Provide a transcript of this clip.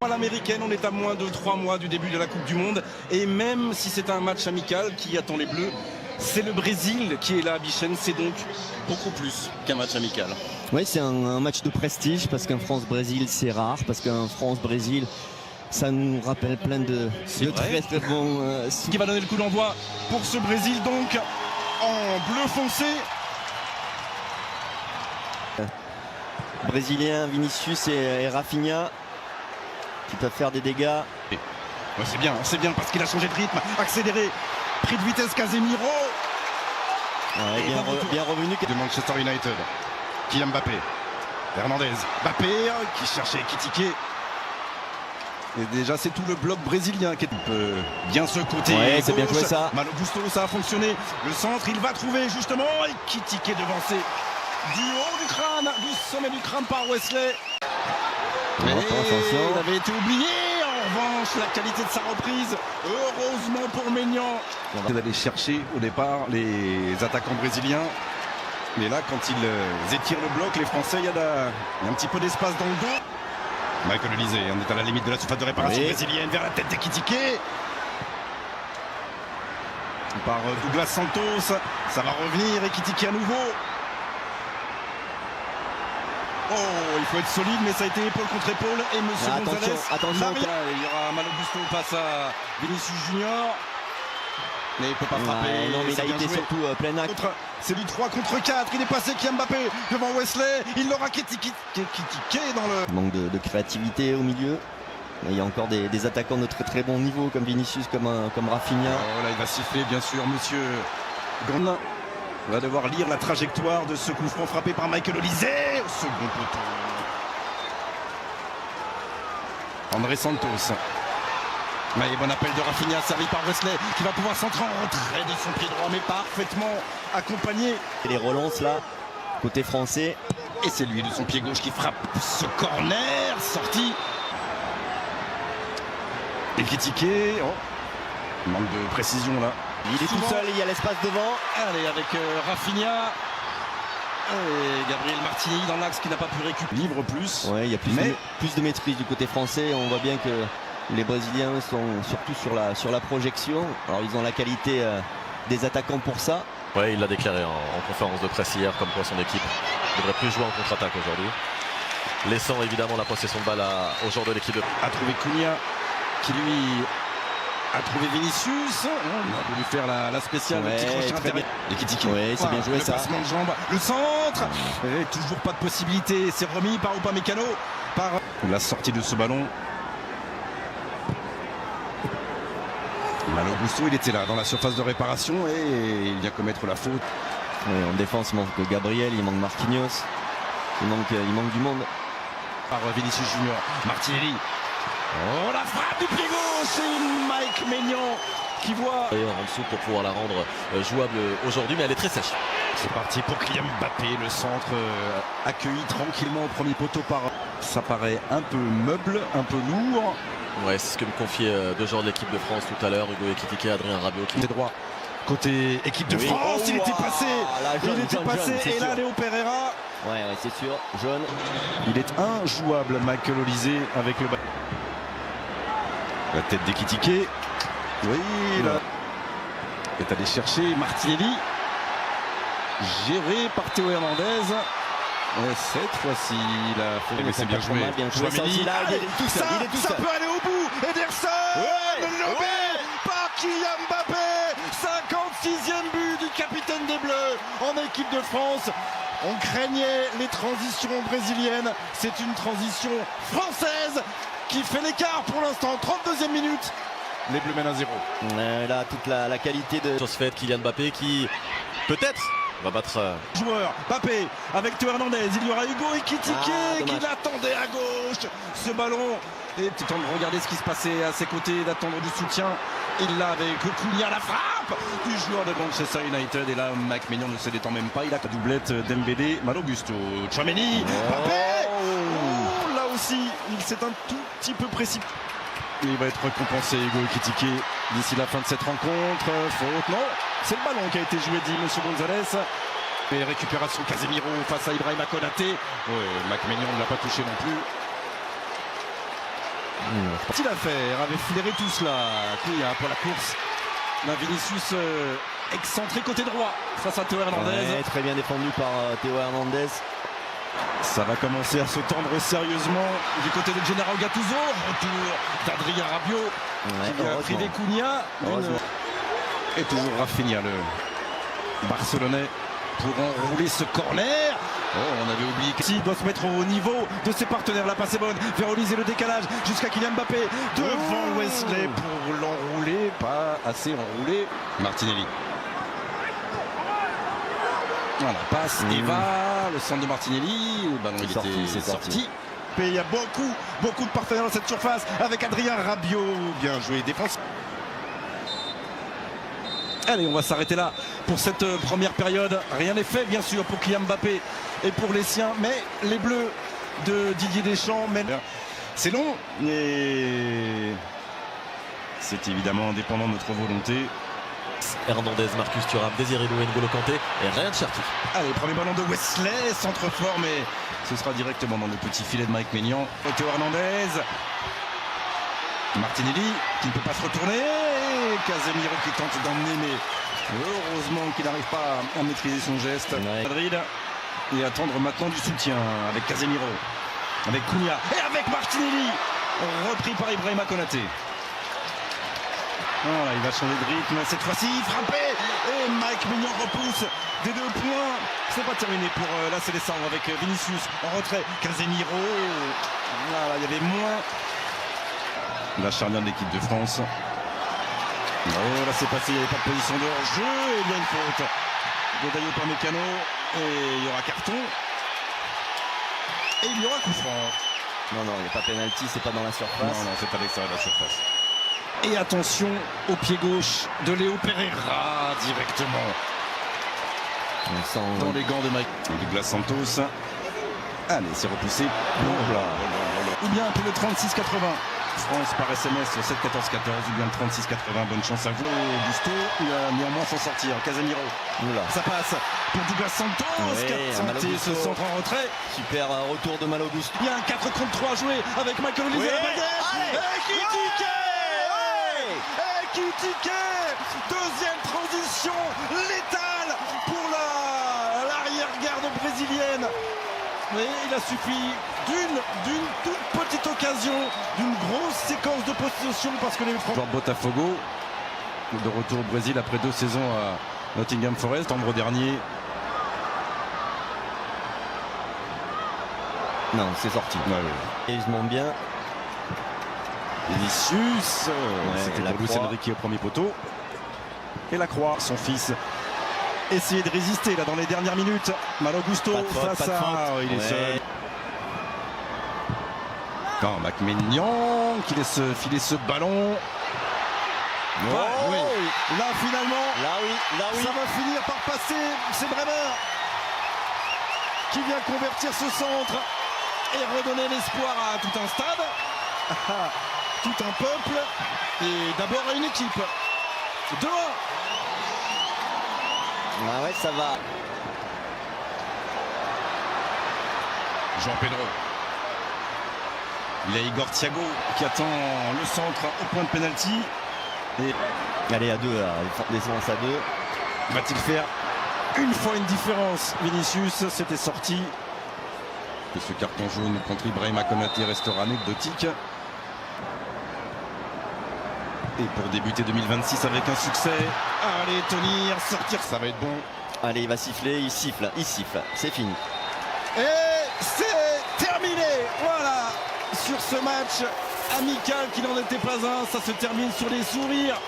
À l'américaine, on est à moins de 3 mois du début de la Coupe du Monde. Et même si c'est un match amical qui attend les Bleus, c'est le Brésil qui est là à Bichenne. C'est donc beaucoup plus qu'un match amical. Oui, c'est un match de prestige parce qu'un France-Brésil, c'est rare. Parce qu'un France-Brésil, ça nous rappelle plein de très très bons... Qui va donner le coup d'envoi pour ce Brésil, donc en bleu foncé. Brésilien, Vinicius et Rafinha qui peuvent faire des dégâts. Ouais, c'est bien parce qu'il a changé de rythme, accéléré, pris de vitesse Casemiro. Ouais, bien revenu. De Manchester United, Kylian Mbappé, Hernandez, Mbappé qui cherchait Ekitike. Et déjà c'est tout le bloc brésilien qui peut bien ce côté. Ouais, c'est bien joué ça. Malo Gusto, ça a fonctionné. Le centre, il va trouver justement Ekitike devancé du haut du crâne, du sommet du crâne par Wesley. Mais il avait été oublié. En revanche, la qualité de sa reprise, heureusement pour Maignan. On va aller chercher au départ les attaquants brésiliens. Mais là, quand ils étirent le bloc, les Français, il y a un petit peu d'espace dans le dos. Michael Olise, on est à la limite de la surface de réparation brésilienne vers la tête d'Ekitike. Par Douglas Santos, ça va revenir, Ekitike à nouveau. Oh, il faut être solide, mais ça a été épaule contre épaule. Et monsieur Gonzalez, attention, il y aura Malo Gusto face à Vinicius Junior. Mais il ne peut pas frapper. Non, mais il a été surtout plein acte. C'est du 3 contre 4. Il est passé Kylian Mbappé devant Wesley. Il l'aura Ekitike dans le... Manque de créativité au milieu. Mais il y a encore des attaquants de très très bon niveau comme Vinicius, comme Rafinha. Oh là, il va siffler bien sûr monsieur Grandin. On va devoir lire la trajectoire de ce coup franc frappé par Michael Olise au second poteau. André Santos. Mais bon appel de Rafinha servi par Wesley qui va pouvoir centrer en retrait de son pied droit mais parfaitement accompagné. Et les relances là, côté français. Et c'est lui de son pied gauche qui frappe ce corner sorti. Ekitike. Oh. Manque de précision là. Il est tout seul, il y a l'espace devant. Allez, avec Rafinha et Gabriel Martinelli dans l'axe qui n'a pas pu récupérer. Livre plus. Ouais, il y a plus de maîtrise du côté français. On voit bien que les Brésiliens sont surtout sur la projection. Alors ils ont la qualité des attaquants pour ça. Ouais, il l'a déclaré en conférence de presse hier, comme quoi son équipe ne devrait plus jouer en contre-attaque aujourd'hui. Laissant évidemment la possession de balle aux joueurs de l'équipe de... A trouvé Cunha qui lui... a trouvé Vinicius. On a voulu faire la spéciale. Ouais, le petit crochet intérieur. Ekitike. Ouais, c'est bien joué le ça. Le passement de jambe, le centre. Et toujours pas de possibilité. C'est remis par Upamecano. Par la sortie de ce ballon. Malo Gusto, il était là dans la surface de réparation et il vient commettre la faute. Ouais, en défense, il manque Gabriel, il manque Marquinhos. Il manque du monde. Par Vinicius Junior. Martinelli. Oh, la frappe du pied gauche, c'est Mike Maignan qui voit. D'ailleurs en dessous pour pouvoir la rendre jouable aujourd'hui, mais elle est très sèche. C'est parti pour Kylian Mbappé, le centre accueilli tranquillement au premier poteau par... Ça paraît un peu meuble, un peu lourd. Ouais, c'est ce que me confiaient deux joueurs de l'équipe de France tout à l'heure, Hugo Ekitike et Adrien Rabiot. Côté droit, côté équipe de France, il était passé, et là Léo Pereira. Ouais, c'est sûr, jaune. Il est injouable, Michael Olise avec le ballon. La tête d'Ekitike. Oui, là. Est allé chercher Martinelli. Géré par Théo Hernandez. Et cette fois-ci, il a fait. Mais c'est bien joué. Il est tout seul. Ça peut aller au bout. Ederson lobé par Kylian Mbappé. 56e but du capitaine des Bleus en équipe de France. On craignait les transitions brésiliennes. C'est une transition française qui fait l'écart pour l'instant. 32e minute. Les Bleus mènent à 0. Là, toute la qualité de... Chose faite, Kylian Mbappé qui, peut-être, va battre... Joueur, Mbappé, avec Théo Hernandez. Il y aura Hugo Ekitike qui l'attendait à gauche. Ce ballon. Et tout le temps de regarder ce qui se passait à ses côtés, d'attendre du soutien. Il l'a avec Cunha, la frappe du joueur de Manchester United. Et là, Mike Maignan ne se détend même pas. Il a la doublette Dembélé, Malo Gusto, Tchouaméni, Mbappé. Oh, là aussi, il s'est un tout petit peu précipité. Il va être récompensé, Hugo Ekitike, d'ici la fin de cette rencontre. Faute, non, c'est le ballon qui a été joué, dit monsieur Gonzalez. Et récupération Casemiro face à Ibrahima Konaté. Ouais, Mike Maignan ne l'a pas touché non plus. Petite affaire, avait flairé tout cela. Cunha pour la course. La Vinicius excentré côté droit face à Théo Hernandez. Ouais, très bien défendu par Théo Hernandez. Ça va commencer à se tendre sérieusement du côté de Gennaro Gattuso. Retour d'Adrien Rabiot qui vient priver Cunha. Et toujours Rafinha, le Barcelonais, pour enrouler ce corner. Oh, on avait oublié qu'il doit se mettre au niveau de ses partenaires. La passe est bonne vers Olise, le décalage jusqu'à Kylian Mbappé devant Wesley pour l'enrouler. Pas assez enroulé. Martinelli. Voilà, passe Eva, le centre de Martinelli. Le ballon il était sorti. Et il y a beaucoup de partenaires dans cette surface avec Adrien Rabiot. Bien joué, défense. Allez, on va s'arrêter là pour cette première période. Rien n'est fait, bien sûr, pour Kylian Mbappé et pour les siens. Mais les Bleus de Didier Deschamps mènent. C'est long, mais c'est évidemment indépendant de notre volonté. Hernandez, Marcus Thuram, Désiré Doué, N'Golo Kanté et rien de Cherki. Allez, premier ballon de Wesley, centre fort, mais ce sera directement dans le petit filet de Mike Maignan. Théo Hernandez. Martinelli qui ne peut pas se retourner. Casemiro qui tente d'emmener, mais heureusement qu'il n'arrive pas à maîtriser son geste. Madrid et attendre maintenant du soutien avec Casemiro, avec Cunha et avec Martinelli, repris par Ibrahima Konaté. Voilà, il va changer de rythme cette fois-ci, frappé et Mike Maignan repousse des 2 points. C'est pas terminé pour la Célestin avec Vinicius en retrait. Casemiro, voilà, il y avait moins. La charnière de l'équipe de France. Oh, là c'est passé, il n'y avait pas de position de hors-jeu et il y a une faute de Dayo Upamecano et il y aura carton et il y aura coup franc. Non, il n'y a pas pénalty, c'est pas dans la surface. Non, c'est à l'extérieur de la surface. Et attention au pied gauche de Léo Pereira directement. On sent dans les gants de Mike Douglas Santos. Allez, c'est repoussé. Ou bien un peu le 36-80. France par SMS sur 7 14 14 ou bien le 36-80. Bonne chance à vous. Gusto, il va néanmoins s'en sortir. Casemiro. Oula. Ça passe pour Douglas Santos. Oui, ce centre en retrait. Super retour de Malo Gusto. Il y a un 4 contre 3 joué avec Michael Olise à la baguette. Ekitike. Deuxième transition létale pour l'arrière-garde brésilienne. Mais il a suffi d'une toute petite occasion, d'une grosse séquence de possession parce que les Français. Botafogo, de retour au Brésil après 2 saisons à Nottingham Forest, septembre dernier. Non, c'est sorti. Et ils se montent bien. Vinicius, c'était la pour Luis Enrique au premier poteau. Et la croix, son fils. Essayer de résister là dans les dernières minutes. Malo Gusto face à. Il est seul. Non, Mike Maignan qui laisse filer ce ballon. Oui. Là finalement, là oui. Ça va finir par passer. C'est Bremer qui vient convertir ce centre et redonner l'espoir à tout un stade, tout un peuple et d'abord à une équipe. 2-1. Ah ouais, ça va. Jean Pedro. Il y a Igor Thiago qui attend le centre au point de pénalty. Et allez, à 2 là, défense à 2. Va-t-il faire une fois une différence? Vinicius, c'était sorti. Et ce carton jaune contre Ibrahima Konaté restera anecdotique. Et pour débuter 2026 avec un succès, allez tenir, sortir, ça va être bon. Allez, il va siffler, il siffle, c'est fini. Et c'est terminé, voilà, sur ce match amical qui n'en était pas un, ça se termine sur les sourires